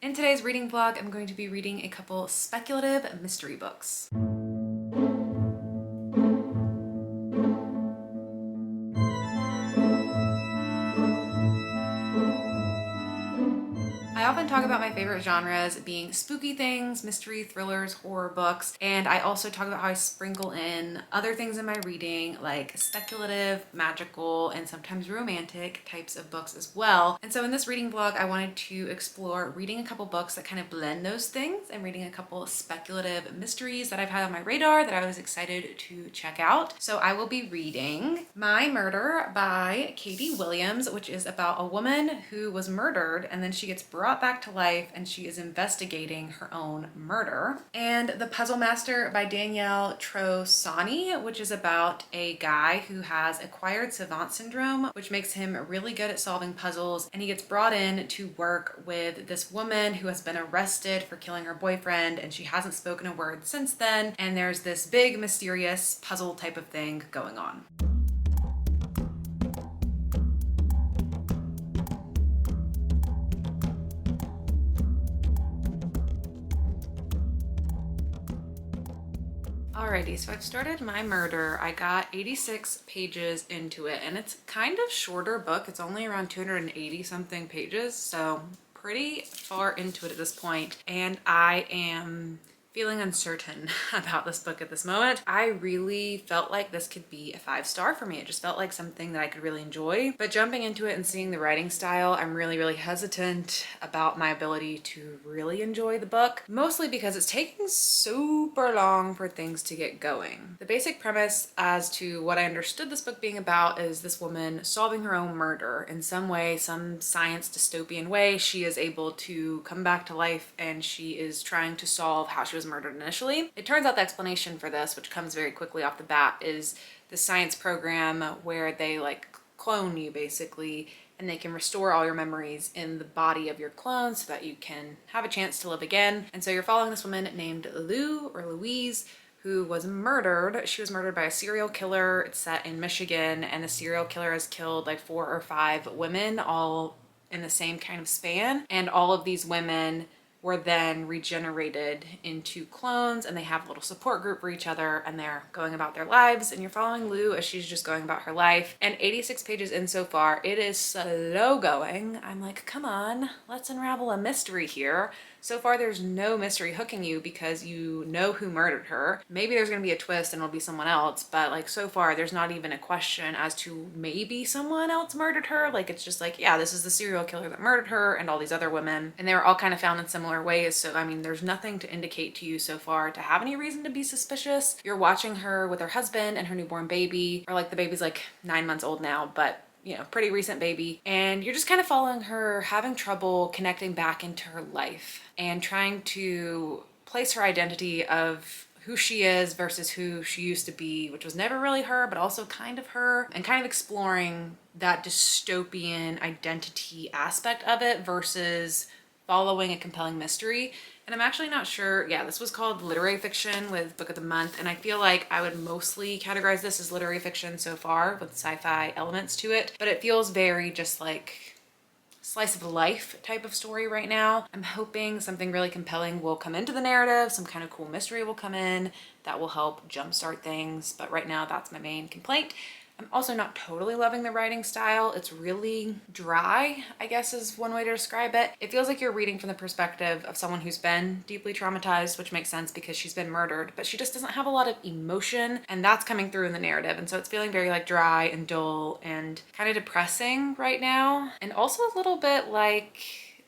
In today's reading vlog, I'm going to be reading a couple speculative mystery books. I often talk about my favorite genres being spooky things, mystery, thrillers, horror books, and I also talk about how I sprinkle in other things in my reading like speculative, magical, and sometimes romantic types of books as well. And so in this reading vlog, I wanted to explore reading a couple books that kind of blend those things and reading a couple speculative mysteries that I've had on my radar that I was excited to check out. So I will be reading My Murder by Katie Williams, which is about a woman who was murdered and then she gets brought back to life and she is investigating her own murder. And The Puzzle Master by Danielle Trosani, which is about a guy who has acquired savant syndrome, which makes him really good at solving puzzles. And he gets brought in to work with this woman who has been arrested for killing her boyfriend, and she hasn't spoken a word since then. And there's this big mysterious puzzle type of thing going on. Alrighty, so I've started My Murder. I got 86 pages into it, and it's kind of shorter book. It's only around 280 something pages, so pretty far into it at this point. And I am feeling uncertain about this book at this moment. I really felt like this could be a 5-star for me. It just felt like something that I could really enjoy. But jumping into it and seeing the writing style, I'm really hesitant about my ability to really enjoy the book, mostly because it's taking super long for things to get going. The basic premise as to what I understood this book being about is this woman solving her own murder in some way, some science dystopian way. She is able to come back to life and she is trying to solve how she was murdered initially. It turns out the explanation for this, which comes very quickly off the bat, is the science program where they like clone you basically, and they can restore all your memories in the body of your clone so that you can have a chance to live again. And so you're following this woman named Louise, who was murdered. She was murdered by a serial killer. It's set in Michigan, and the serial killer has killed like 4 or 5 women all in the same kind of span. And all of these women were then regenerated into clones, and they have a little support group for each other, and they're going about their lives, and you're following Lou as she's just going about her life. And 86 pages in so far, it is slow going. I'm like, come on, let's unravel a mystery here. So far, there's no mystery hooking you because you know who murdered her. Maybe there's gonna be a twist and it'll be someone else, but like so far, there's not even a question as to maybe someone else murdered her. Like it's just like, yeah, this is the serial killer that murdered her and all these other women. And they were all kind of found in similar ways. So, I mean, there's nothing to indicate to you so far to have any reason to be suspicious. You're watching her with her husband and her newborn baby, or like the baby's like 9 months old now, but you know, pretty recent baby. And you're just kind of following her, having trouble connecting back into her life and trying to place her identity of who she is versus who she used to be, which was never really her, but also kind of her, and kind of exploring that dystopian identity aspect of it versus following a compelling mystery. And I'm actually not sure, yeah, this was called literary fiction with Book of the Month, and I feel like I would mostly categorize this as literary fiction so far with sci-fi elements to it, but it feels very just like slice of life type of story right now. I'm hoping something really compelling will come into the narrative, some kind of cool mystery will come in that will help jumpstart things, but right now that's my main complaint. I'm also not totally loving the writing style. It's really dry, I guess is one way to describe it. It feels like you're reading from the perspective of someone who's been deeply traumatized, which makes sense because she's been murdered, but she just doesn't have a lot of emotion, and that's coming through in the narrative. And so it's feeling very like dry and dull and kind of depressing right now. And also a little bit like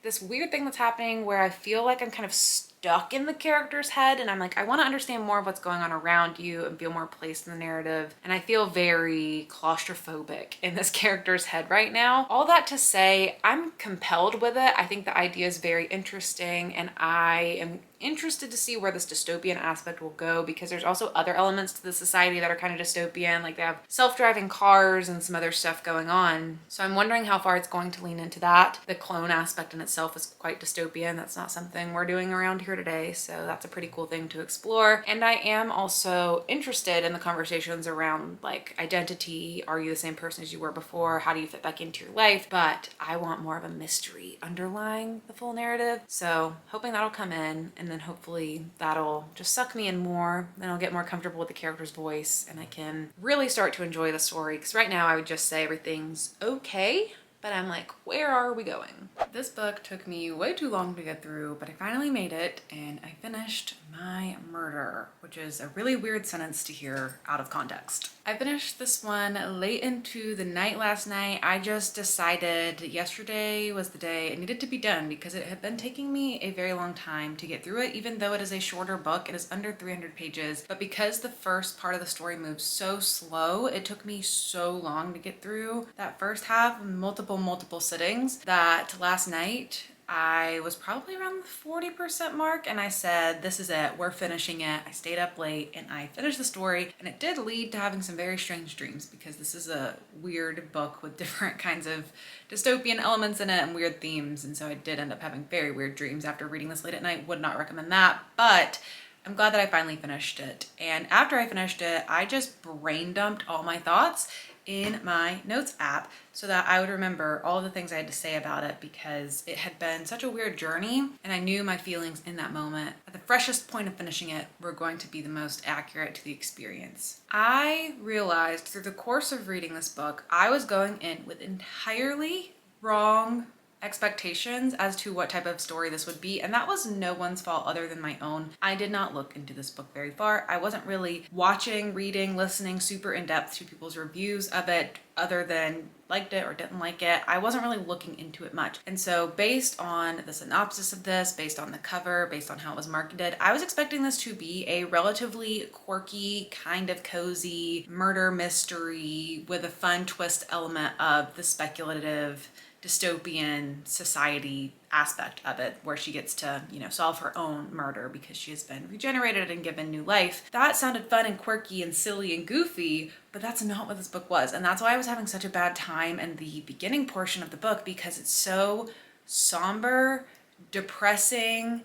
this weird thing that's happening where I feel like I'm kind of stuck in the character's head, and I'm like, I want to understand more of what's going on around you and feel more placed in the narrative. And I feel very claustrophobic in this character's head right now. All that to say, I'm compelled with it. I think the idea is very interesting, and I am interested to see where this dystopian aspect will go, because there's also other elements to the society that are kind of dystopian. Like they have self-driving cars and some other stuff going on. So I'm wondering how far it's going to lean into that. The clone aspect in itself is quite dystopian. That's not something we're doing around here today. So that's a pretty cool thing to explore. And I am also interested in the conversations around like identity. Are you the same person as you were before? How do you fit back into your life? But I want more of a mystery underlying the full narrative. So hoping that'll come in, and then hopefully that'll just suck me in more. Then I'll get more comfortable with the character's voice and I can really start to enjoy the story. Because right now I would just say everything's okay, but I'm like, where are we going? This book took me way too long to get through, but I finally made it and I finished my murder, which is a really weird sentence to hear out of context. I finished this one late into the night last night. I just decided yesterday was the day it needed to be done because it had been taking me a very long time to get through it, even though it is a shorter book. It is under 300 pages, but because the first part of the story moves so slow, it took me so long to get through that first half, multiple sittings, that last night I was probably around the 40% mark and I said, this is it, we're finishing it. I stayed up late and I finished the story, and it did lead to having some very strange dreams because this is a weird book with different kinds of dystopian elements in it and weird themes, and so I did end up having very weird dreams after reading this late at night. Would not recommend that, but I'm glad that I finally finished it. And after I finished it, I just brain dumped all my thoughts in my notes app so that I would remember all the things I had to say about it, because it had been such a weird journey and I knew my feelings in that moment at the freshest point of finishing it were going to be the most accurate to the experience. I realized through the course of reading this book, I was going in with entirely wrong expectations as to what type of story this would be, and that was no one's fault other than my own. I did not look into this book very far. I wasn't really watching, reading, listening super in depth to people's reviews of it other than liked it or didn't like it. I wasn't really looking into it much. And so based on the synopsis of this, based on the cover, based on how it was marketed, I was expecting this to be a relatively quirky, kind of cozy murder mystery with a fun twist element of the speculative dystopian society aspect of it, where she gets to, solve her own murder because she has been regenerated and given new life. That sounded fun and quirky and silly and goofy, but that's not what this book was. And that's why I was having such a bad time in the beginning portion of the book, because it's so somber, depressing,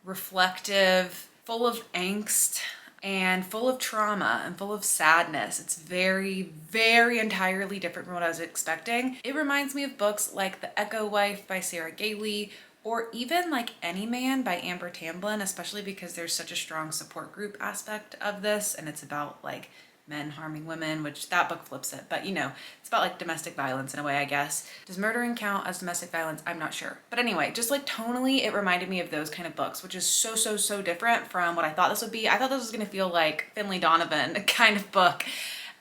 reflective, full of angst, and full of trauma and full of sadness. It's very, very entirely different from what I was expecting. It reminds me of books like The Echo Wife by Sarah Gailey, or even like Any Man by Amber Tamblyn, especially because there's such a strong support group aspect of this, and it's about like men harming women, which that book flips it, but it's about like domestic violence in a way, I guess. Does murdering count as domestic violence? I'm not sure. But anyway, just like tonally, it reminded me of those kind of books, which is so different from what I thought this would be. I thought this was gonna feel like Finlay Donovan kind of book,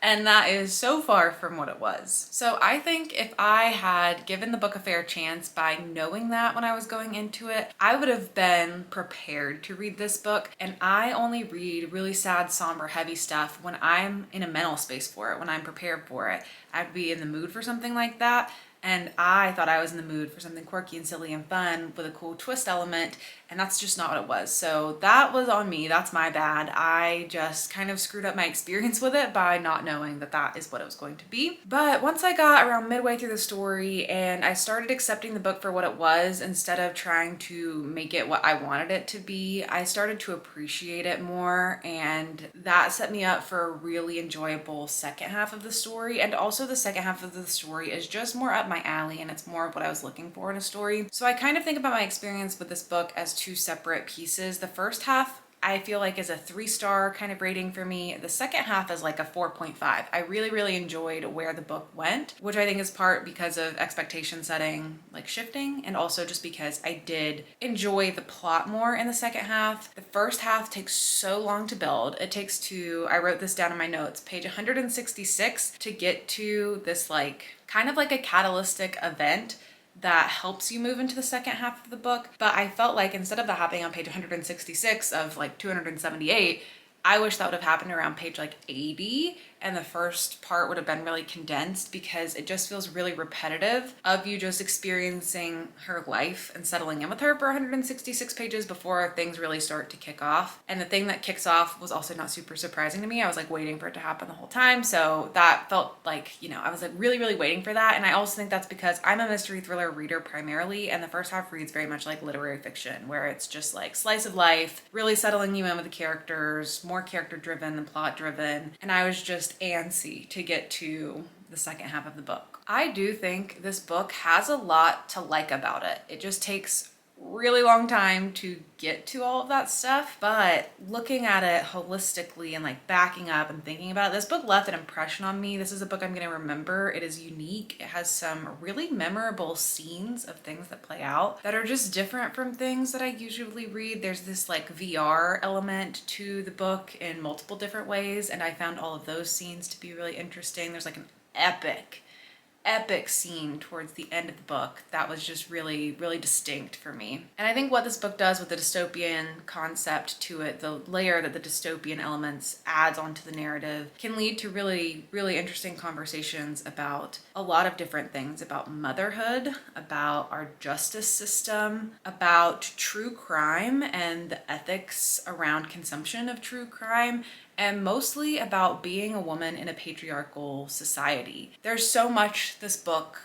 and that is so far from what it was. So I think if I had given the book a fair chance by knowing that when I was going into it, I would have been prepared to read this book. And I only read really sad, somber, heavy stuff when I'm in a mental space for it, when I'm prepared for it. I'd be in the mood for something like that. And I thought I was in the mood for something quirky and silly and fun with a cool twist element, and that's just not what it was. So that was on me. That's my bad. I just kind of screwed up my experience with it by not knowing that that is what it was going to be. But once I got around midway through the story and I started accepting the book for what it was instead of trying to make it what I wanted it to be, I started to appreciate it more, and that set me up for a really enjoyable second half of the story. And also the second half of the story is just more up my alley, and it's more of what I was looking for in a story. So I kind of think about my experience with this book as two separate pieces. The first half I feel like is a 3-star kind of rating for me. The second half is like a 4.5. I really enjoyed where the book went, which I think is part because of expectation setting like shifting, and also just because I did enjoy the plot more in the second half. The first half takes so long to build. It takes I wrote this down in my notes, page 166 to get to this like kind of like a catalytic event that helps you move into the second half of the book. But I felt like instead of that happening on page 166 of like 278, I wish that would have happened around page like 80, and the first part would have been really condensed because it just feels really repetitive of you just experiencing her life and settling in with her for 166 pages before things really start to kick off. And the thing that kicks off was also not super surprising to me. I was like waiting for it to happen the whole time. So that felt like, you know, I was like really waiting for that. And I also think that's because I'm a mystery thriller reader primarily, and the first half reads very much like literary fiction, where it's just like slice of life, really settling you in with the characters, more character driven than plot driven. And I was just antsy to get to the second half of the book. I do think this book has a lot to like about it. It just takes really long time to get to all of that stuff, but looking at it holistically and like backing up and thinking about it, this book left an impression on me. This is a book I'm going to remember. It is unique. It has some really memorable scenes of things that play out that are just different from things that I usually read. There's this like VR element to the book in multiple different ways, and I found all of those scenes to be really interesting. There's like an epic scene towards the end of the book that was just really distinct for me. And I think what this book does with the dystopian concept to it, the layer that the dystopian elements adds onto the narrative, can lead to really interesting conversations about a lot of different things, about motherhood, about our justice system, about true crime and the ethics around consumption of true crime, and mostly about being a woman in a patriarchal society. There's so much this book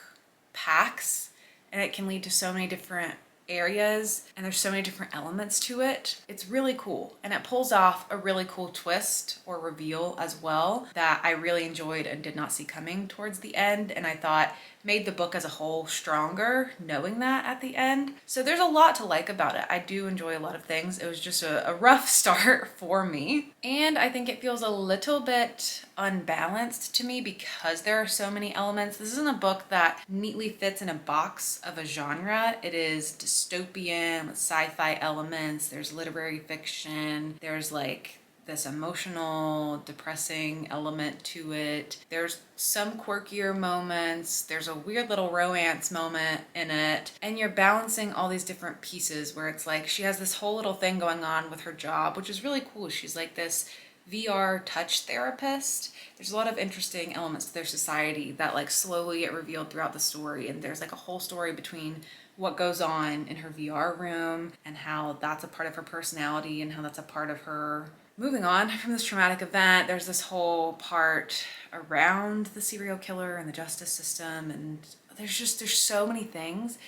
packs, and it can lead to so many different areas, and there's so many different elements to it. It's really cool, and it pulls off a really cool twist or reveal as well that I really enjoyed and did not see coming towards the end, and I thought made the book as a whole stronger knowing that at the end. So there's a lot to like about it. I do enjoy a lot of things. It was just a rough start for me, and I think it feels a little bit unbalanced to me because there are so many elements. This isn't a book that neatly fits in a box of a genre. It is dystopian with sci-fi elements. There's literary fiction. There's like this emotional, depressing element to it. There's some quirkier moments. There's a weird little romance moment in it. And you're balancing all these different pieces where it's like she has this whole little thing going on with her job, which is really cool. She's like this VR touch therapist. There's a lot of interesting elements to their society that like slowly get revealed throughout the story. And there's like a whole story between what goes on in her VR room and how that's a part of her personality and how that's a part of her moving on from this traumatic event. There's this whole part around the serial killer and the justice system, and there's so many things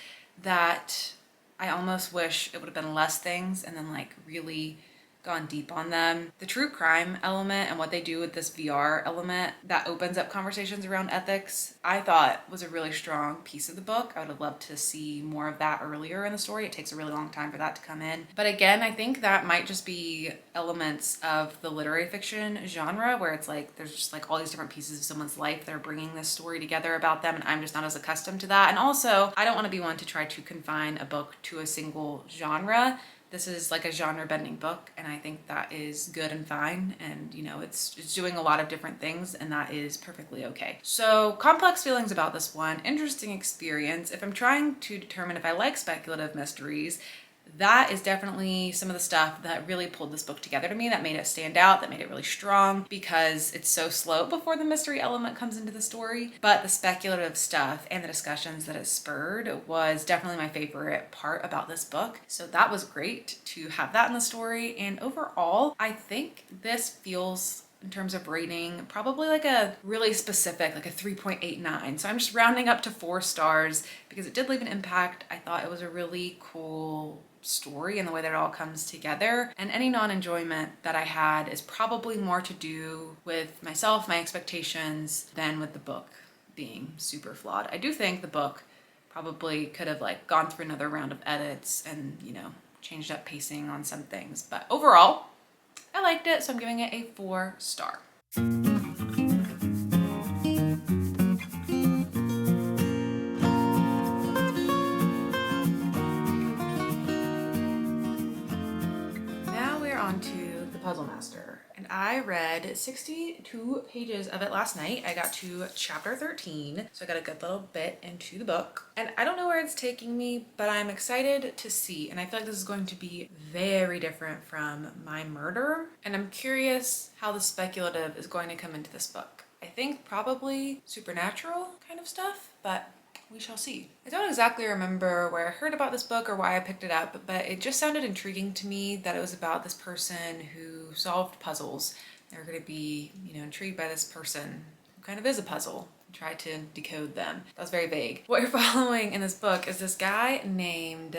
that I almost wish it would have been less things and then like really gone deep on them. The true crime element and what they do with this VR element that opens up conversations around ethics, I thought was a really strong piece of the book. I would have loved to see more of that earlier in the story. It takes a really long time for that to come in. But again, I think that might just be elements of the literary fiction genre where it's like there's just like all these different pieces of someone's life that are bringing this story together about them, and I'm just not as accustomed to that. And also, I don't want to be one to try to confine a book to a single genre. This is like a genre bending book, and I think that is good and fine, and you know, it's doing a lot of different things, and that is perfectly okay. So complex feelings about this one, interesting experience. If I'm trying to determine if I like speculative mysteries, that is definitely some of the stuff that really pulled this book together to me, that made it stand out, that made it really strong, because it's so slow before the mystery element comes into the story. But the speculative stuff and the discussions that it spurred was definitely my favorite part about this book. So that was great to have that in the story. And overall, I think this feels, in terms of rating, probably like a really specific, like a 3.89. So I'm just rounding up to 4 stars because it did leave an impact. I thought it was a really cool story and the way that it all comes together, and any non-enjoyment that I had is probably more to do with myself, my expectations, than with the book being super flawed. I do think the book probably could have like gone through another round of edits and, you know, changed up pacing on some things, but overall I liked it, so I'm giving it a 4 star. To the Puzzle Master, and I read 62 pages of it last night. I got to chapter 13, so I got a good little bit into the book. And I don't know where it's taking me, but I'm excited to see. And I feel like this is going to be very different from My Murder. And I'm curious how the speculative is going to come into this book. I think probably supernatural kind of stuff, but we shall see. I don't exactly remember where I heard about this book or why I picked it up, but it just sounded intriguing to me that it was about this person who solved puzzles. They were going to be, intrigued by this person who kind of is a puzzle and try to decode them. That was very vague. What you're following in this book is this guy named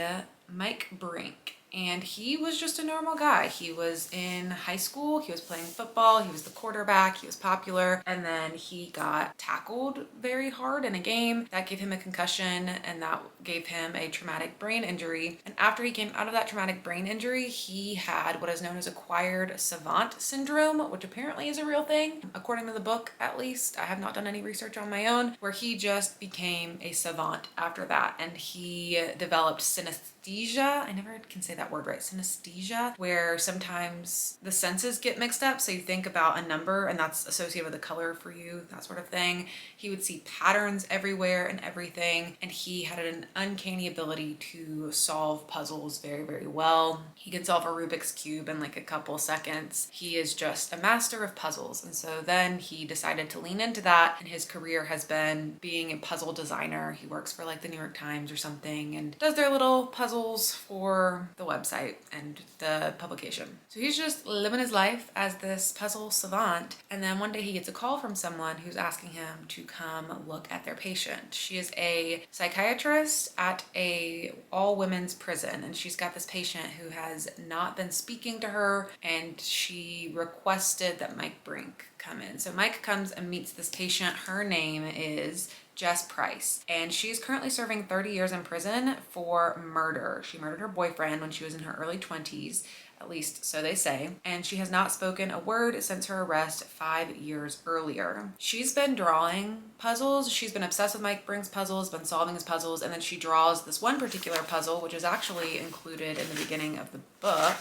Mike Brink. And he was just a normal guy. He was in high school, he was playing football, he was the quarterback, he was popular, and then he got tackled very hard in a game. That gave him a concussion, and that gave him a traumatic brain injury. And after he came out of that traumatic brain injury, he had what is known as acquired savant syndrome, which apparently is a real thing, according to the book at least. I have not done any research on my own, where he just became a savant after that, and he developed synesthesia. I never can say that word right, synesthesia, where sometimes the senses get mixed up. So you think about a number and that's associated with a color for you, that sort of thing. He would see patterns everywhere and everything, and he had an uncanny ability to solve puzzles very well. He could solve a Rubik's Cube in like a couple seconds. He is just a master of puzzles. And so then he decided to lean into that, and his career has been being a puzzle designer. He works for like the New York Times or something and does their little puzzles for the website and the publication. So he's just living his life as this puzzle savant. And then one day he gets a call from someone who's asking him to come look at their patient. She is a psychiatrist at a all-women's prison, and she's got this patient who has not been speaking to her, and she requested that Mike Brink come in. So Mike comes and meets this patient. Her name is Jess Price, and she's currently serving 30 years in prison for murder. She murdered her boyfriend when she was in her early 20s, at least so they say, and she has not spoken a word since her arrest 5 years earlier. She's been drawing puzzles. She's been obsessed with Mike Brink's puzzles, been solving his puzzles, and then she draws this one particular puzzle, which is actually included in the beginning of the book,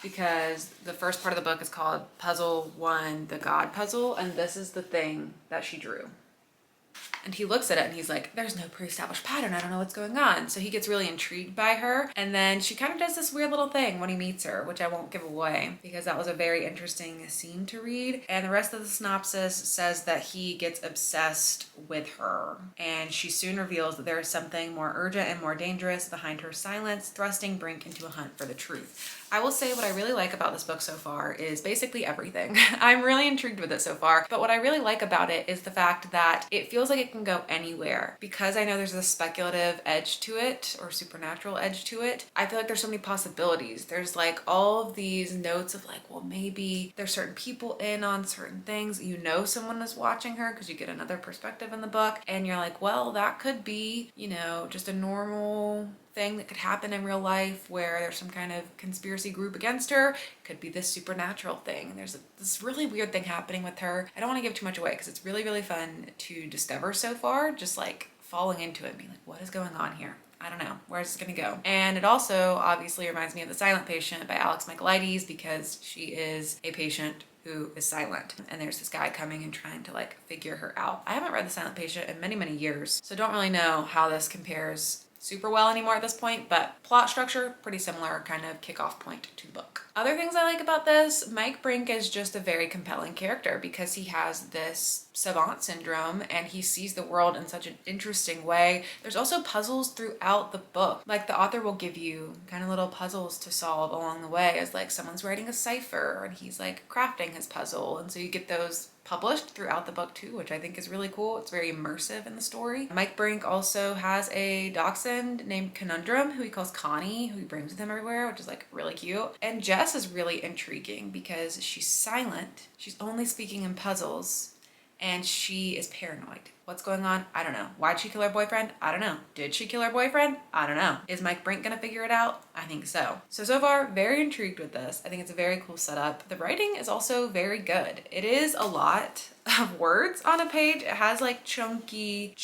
because the first part of the book is called Puzzle 1, the God Puzzle, and this is the thing that she drew. And he looks at it and he's like, there's no pre-established pattern. I don't know what's going on. So he gets really intrigued by her. And then she kind of does this weird little thing when he meets her, which I won't give away because that was a very interesting scene to read. And the rest of the synopsis says that he gets obsessed with her. And she soon reveals that there is something more urgent and more dangerous behind her silence, thrusting Brink into a hunt for the truth. I will say what I really like about this book so far is basically everything. I'm really intrigued with it so far, but what I really like about it is the fact that it feels like it can go anywhere. Because I know there's a speculative edge to it, or supernatural edge to it, I feel like there's so many possibilities. There's like all of these notes of like, well, maybe there's certain people in on certain things. You know someone is watching her because you get another perspective in the book, and you're like, well, that could be, just a normal thing that could happen in real life where there's some kind of conspiracy group against her. It could be this supernatural thing. There's this really weird thing happening with her. I don't want to give too much away because it's really fun to discover so far, just like falling into it and being like, what is going on here? I don't know. Where's this gonna go? And it also obviously reminds me of The Silent Patient by Alex Michaelides, because she is a patient who is silent, and there's this guy coming and trying to like figure her out. I haven't read The Silent Patient in many years, so don't really know how this compares super well anymore at this point, but plot structure, pretty similar kind of kickoff point to the book. Other things I like about this, Mike Brink is just a very compelling character because he has this savant syndrome and he sees the world in such an interesting way. There's also puzzles throughout the book. Like the author will give you kind of little puzzles to solve along the way, as like someone's writing a cipher and he's like crafting his puzzle, and so you get those published throughout the book too, which I think is really cool. It's very immersive in the story. Mike Brink also has a dachshund named Conundrum, who he calls Connie, who he brings with him everywhere, which is like really cute. And Jess is really intriguing because she's silent, she's only speaking in puzzles, and she is paranoid. What's going on? I don't know. Why'd she kill her boyfriend? I don't know. Did she kill her boyfriend? I don't know. Is Mike Brink gonna figure it out? I think so. So far, very intrigued with this. I think it's a very cool setup. The writing is also very good. It is a lot of words on a page. It has like chunky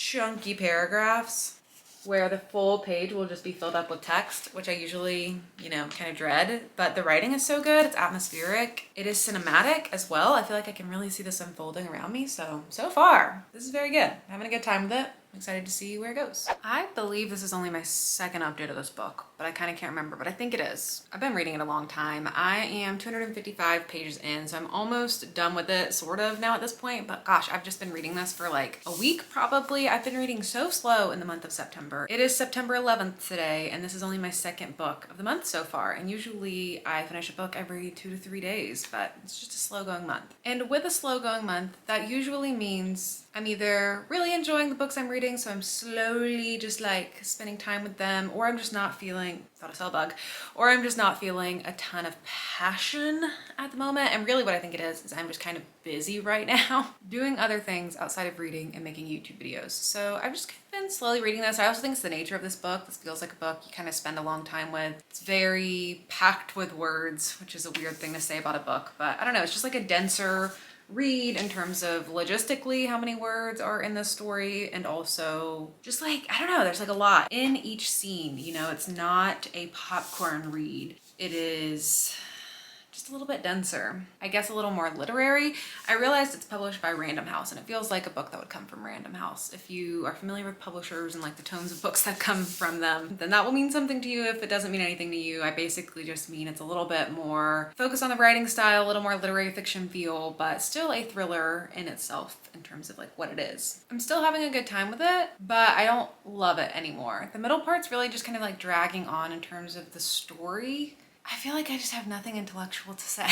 paragraphs. where the full page will just be filled up with text, which I usually, you know, kind of dread. But the writing is so good. It's atmospheric. It is cinematic as well. I feel like I can really see this unfolding around me. So far, this is very good. I'm having a good time with it. I'm excited to see where it goes. I believe this is only my second update of this book, but I kind of can't remember, but I think it is. I've been reading it a long time. I am 255 pages in, so I'm almost done with it, sort of now at this point, but gosh, I've just been reading this for like a week probably. I've been reading so slow in the month of September. It is September 11th today, and this is only my second book of the month so far, and usually I finish a book every 2 to 3 days, but it's just a slow going month. And with a slow going month, that usually means I'm either really enjoying the books I'm reading, so I'm slowly just like spending time with them, or I'm just not feeling, thought a cell bug, or I'm just not feeling a ton of passion at the moment. And really what I think it is I'm just kind of busy right now doing other things outside of reading and making YouTube videos. So I've just kind of been slowly reading this. I also think it's the nature of this book. This feels like a book you kind of spend a long time with. It's very packed with words, which is a weird thing to say about a book, but I don't know, it's just like a denser read in terms of logistically how many words are in this story, and also just like, I don't know, there's like a lot in each scene. You know, it's not a popcorn read. It is just a little bit denser, I guess a little more literary. I realized it's published by Random House, and it feels like a book that would come from Random House. If you are familiar with publishers and like the tones of books that come from them, then that will mean something to you. If it doesn't mean anything to you, I basically just mean it's a little bit more focused on the writing style, a little more literary fiction feel, but still a thriller in itself in terms of like what it is. I'm still having a good time with it, but I don't love it anymore. The middle part's really just kind of like dragging on in terms of the story. I feel like I just have nothing intellectual to say.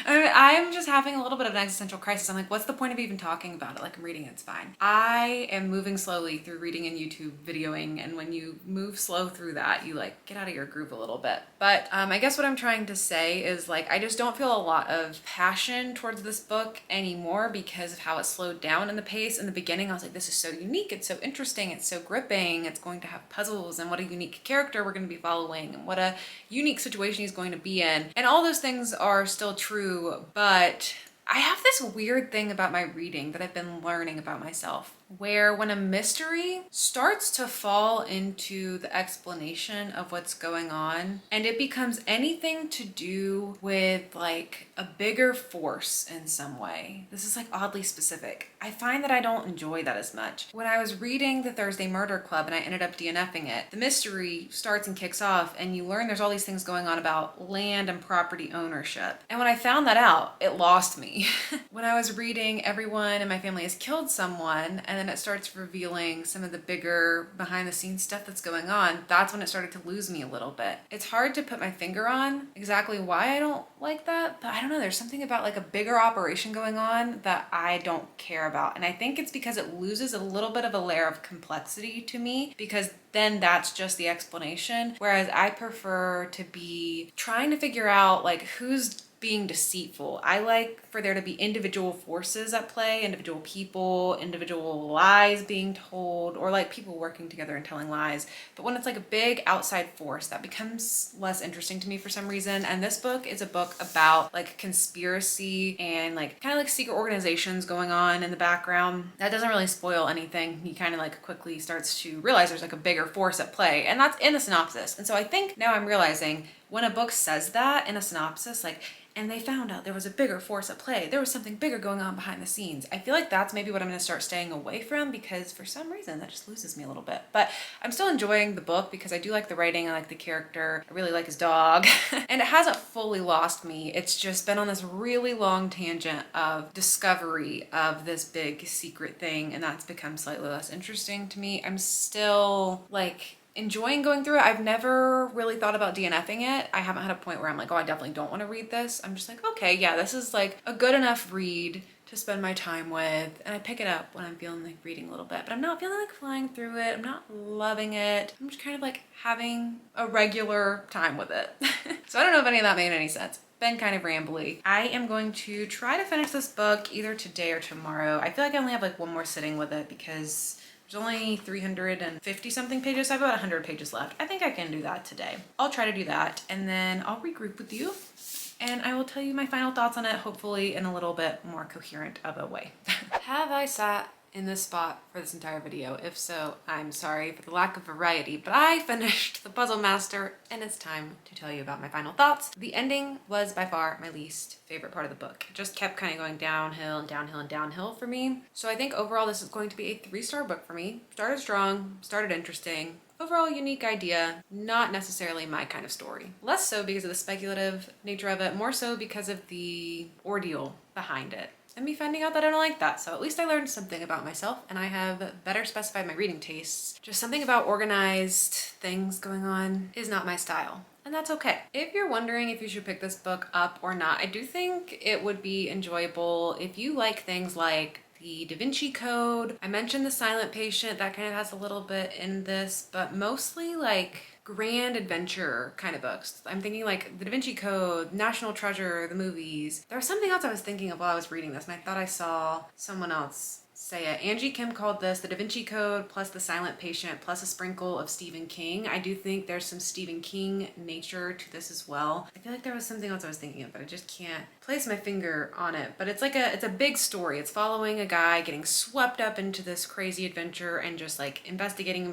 I'm just having a little bit of an existential crisis. I'm like, what's the point of even talking about it? Like, I'm reading it, it's fine. I am moving slowly through reading and YouTube videoing, and when you move slow through that, you like get out of your groove a little bit. But I guess what I'm trying to say is like, I just don't feel a lot of passion towards this book anymore because of how it slowed down in the pace. In the beginning, I was like, this is so unique, it's so interesting, it's so gripping, it's going to have puzzles, and what a unique character we're going to be following, and what a unique situation he's going to be in. And all those things are still true, but I have this weird thing about my reading that I've been learning about myself, where when a mystery starts to fall into the explanation of what's going on, and it becomes anything to do with like a bigger force in some way. This is like oddly specific. I find that I don't enjoy that as much. When I was reading The Thursday Murder Club and I ended up DNFing it, the mystery starts and kicks off and you learn there's all these things going on about land and property ownership. And when I found that out, it lost me. When I was reading Everyone in My Family Has Killed Someone, and then it starts revealing some of the bigger behind the scenes stuff that's going on, that's when it started to lose me a little bit. It's hard to put my finger on exactly why I don't like that, but I don't know, there's something about like a bigger operation going on that I don't care about. And I think it's because it loses a little bit of a layer of complexity to me, because then that's just the explanation. Whereas I prefer to be trying to figure out like who's being deceitful. I like for there to be individual forces at play, individual people, individual lies being told, or like people working together and telling lies. But when it's like a big outside force, that becomes less interesting to me for some reason. And this book is a book about like conspiracy and like kind of like secret organizations going on in the background. That doesn't really spoil anything. He kind of like quickly starts to realize there's like a bigger force at play, and that's in the synopsis. And so I think now I'm realizing when a book says that in a synopsis, like, and they found out there was a bigger force at play, there was something bigger going on behind the scenes, I feel like that's maybe what I'm going to start staying away from, because for some reason that just loses me a little bit. But I'm still enjoying the book because I do like the writing, I like the character, I really like his dog, and it hasn't fully lost me. It's just been on this really long tangent of discovery of this big secret thing, and that's become slightly less interesting to me. I'm still like enjoying going through it. I've never really thought about DNFing it. I haven't had a point where I'm like, oh, I definitely don't want to read this. I'm just like, okay, yeah, this is like a good enough read to spend my time with, and I pick it up when I'm feeling like reading a little bit, but I'm not feeling like flying through it. I'm not loving it. I'm just kind of like having a regular time with it. So I don't know if any of that made any sense. Been kind of rambly. I am going to try to finish this book either today or tomorrow. I feel like I only have like one more sitting with it because there's only 350 something pages. So I have about 100 pages left. I think I can do that today. I'll try to do that, and then I'll regroup with you and I will tell you my final thoughts on it, hopefully in a little bit more coherent of a way. Have I sat in this spot for this entire video. If so, I'm sorry for the lack of variety, but I finished The Puzzle Master and it's time to tell you about my final thoughts. The ending was by far my least favorite part of the book. It just kept kind of going downhill and downhill and downhill for me. So I think overall this is going to be a 3-star book for me. Started strong, started interesting. Overall unique idea, not necessarily my kind of story. Less so because of the speculative nature of it, more so because of the ordeal behind it. And me finding out that I don't like that. So at least I learned something about myself and I have better specified my reading tastes. Just something about organized things going on is not my style. And that's okay. If you're wondering if you should pick this book up or not, I do think it would be enjoyable if you like things like the Da Vinci Code. I mentioned The Silent Patient, that kind of has a little bit in this, but mostly like grand adventure kind of books. I'm thinking like the Da Vinci Code, National Treasure, the movies. There was something else I was thinking of while I was reading this and I thought I saw someone else say it. Angie Kim called this the Da Vinci Code plus The Silent Patient plus a sprinkle of Stephen King. I do think there's some Stephen King nature to this as well. I feel like there was something else I was thinking of, but I just can't place my finger on it. But it's a big story. It's following a guy getting swept up into this crazy adventure and just like investigating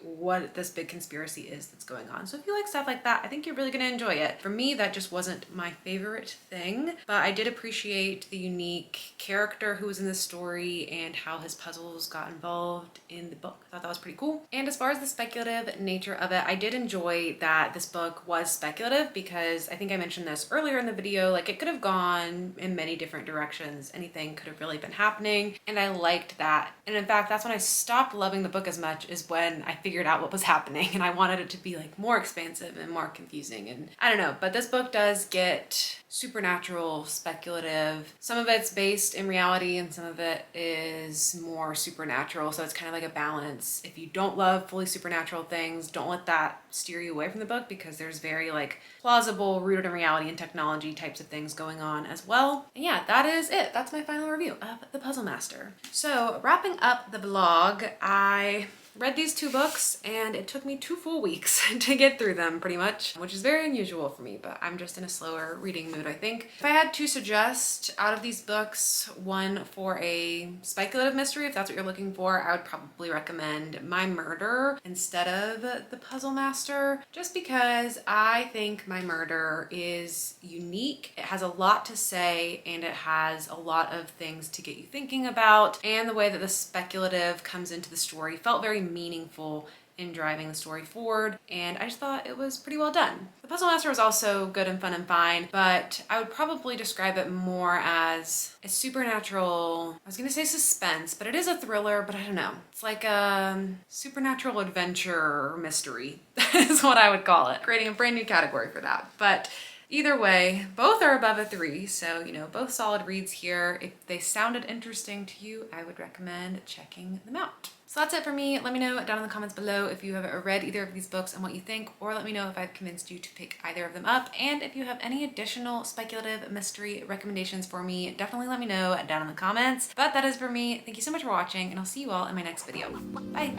what this big conspiracy is that's going on. So if you like stuff like that, I think you're really gonna enjoy it. For me, that just wasn't my favorite thing, but I did appreciate the unique character who was in the story and how his puzzles got involved in the book. I thought that was pretty cool. And as far as the speculative nature of it, I did enjoy that this book was speculative because I think I mentioned this earlier in the video, like it could have gone in many different directions. Anything could have really been happening. And I liked that. And in fact, that's when I stopped loving the book as much, is when I figured out what was happening and I wanted it to be like more expansive and more confusing. And I don't know, but this book does get supernatural, speculative. Some of it's based in reality and some of it is more supernatural. So it's kind of like a balance. If you don't love fully supernatural things, don't let that steer you away from the book because there's very like plausible, rooted in reality and technology types of things going on as well. And yeah, that is it. That's my final review of The Puzzle Master. So wrapping up the vlog, I read these 2 books and it took me 2 full weeks to get through them pretty much, which is very unusual for me, but I'm just in a slower reading mood, I think. If I had to suggest out of these books one for a speculative mystery, if that's what you're looking for, I would probably recommend My Murder instead of The Puzzle Master, just because I think My Murder is unique. It has a lot to say and it has a lot of things to get you thinking about, and the way that the speculative comes into the story felt very meaningful in driving the story forward, and I just thought it was pretty well done. The Puzzle Master was also good and fun and fine, but I would probably describe it more as a supernatural, I was gonna say suspense, but it is a thriller, but I don't know. It's like a supernatural adventure mystery is what I would call it. Creating a brand new category for that. But either way, both are above a 3, so you know, both solid reads here. If they sounded interesting to you, I would recommend checking them out. So that's it for me. Let me know down in the comments below if you have read either of these books and what you think, or let me know if I've convinced you to pick either of them up. And if you have any additional speculative mystery recommendations for me, definitely let me know down in the comments. But that is for me. Thank you so much for watching, and I'll see you all in my next video. Bye!